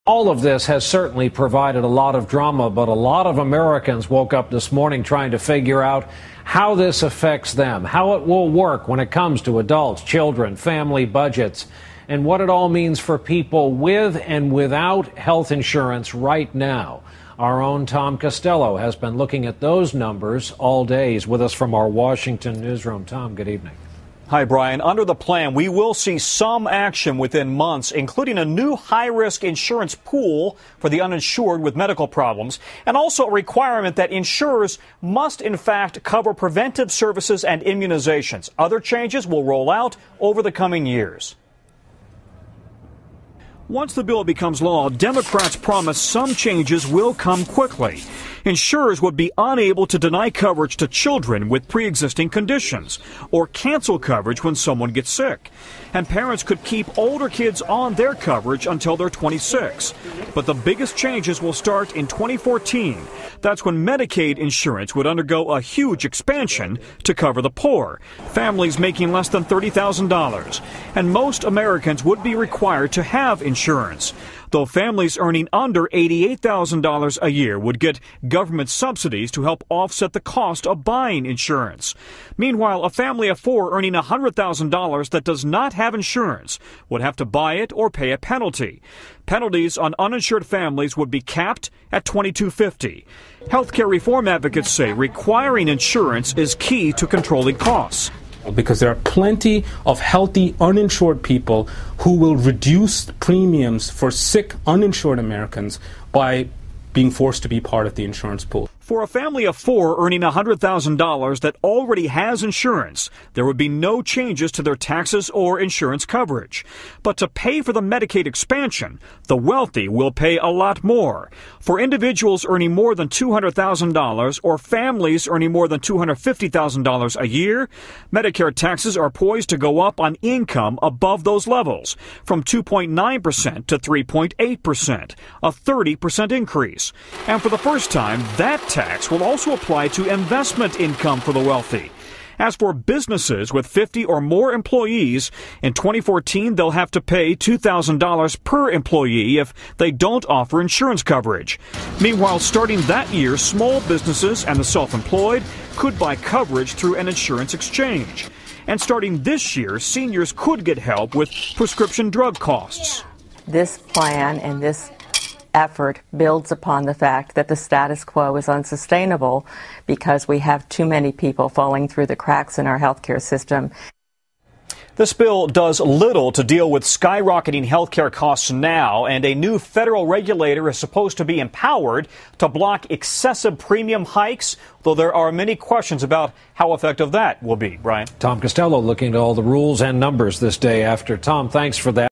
All of this has certainly provided a lot of drama, but a lot of Americans woke up this morning trying to figure out how this affects them, how it will work when it comes to adults, children, family budgets, and what it all means for people with and without health insurance right now. Our own Tom Costello has been looking at those numbers all day. He's with us from our Washington newsroom. Tom, good evening. Hi, Brian. Under the plan, we will see some action within months, including a new high-risk insurance pool for the uninsured with medical problems, and also a requirement that insurers must, in fact, cover preventive services and immunizations. Other changes will roll out over the coming years. Once the bill becomes law, Democrats promise some changes will come quickly. Insurers would be unable to deny coverage to children with pre-existing conditions or cancel coverage when someone gets sick. And parents could keep older kids on their coverage until they're 26. But the biggest changes will start in 2014. That's when Medicaid insurance would undergo a huge expansion to cover the poor, families making less than $30,000. And most Americans would be required to have insurance, though families earning under $88,000 a year would get government subsidies to help offset the cost of buying insurance. Meanwhile, a family of four earning $100,000 that does not have insurance would have to buy it or pay a penalty. Penalties on uninsured families would be capped at $2,250. Healthcare reform advocates say requiring insurance is key to controlling costs, because there are plenty of healthy, uninsured people who will reduce premiums for sick, uninsured Americans by being forced to be part of the insurance pool. For a family of four earning $100,000 that already has insurance, there would be no changes to their taxes or insurance coverage. But to pay for the Medicaid expansion, the wealthy will pay a lot more. For individuals earning more than $200,000 or families earning more than $250,000 a year, Medicare taxes are poised to go up on income above those levels, from 2.9% to 3.8%, a 30% increase. And for the first time, that tax will also apply to investment income for the wealthy. As for businesses with 50 or more employees, in 2014 they'll have to pay $2,000 per employee if they don't offer insurance coverage. Meanwhile, starting that year, small businesses and the self-employed could buy coverage through an insurance exchange. And starting this year, seniors could get help with prescription drug costs. This plan and this effort builds upon the fact that the status quo is unsustainable because we have too many people falling through the cracks in our healthcare system. This bill does little to deal with skyrocketing healthcare costs now, and a new federal regulator is supposed to be empowered to block excessive premium hikes, though there are many questions about how effective that will be. Brian? Tom Costello looking at all the rules and numbers this day after. Tom, thanks for that.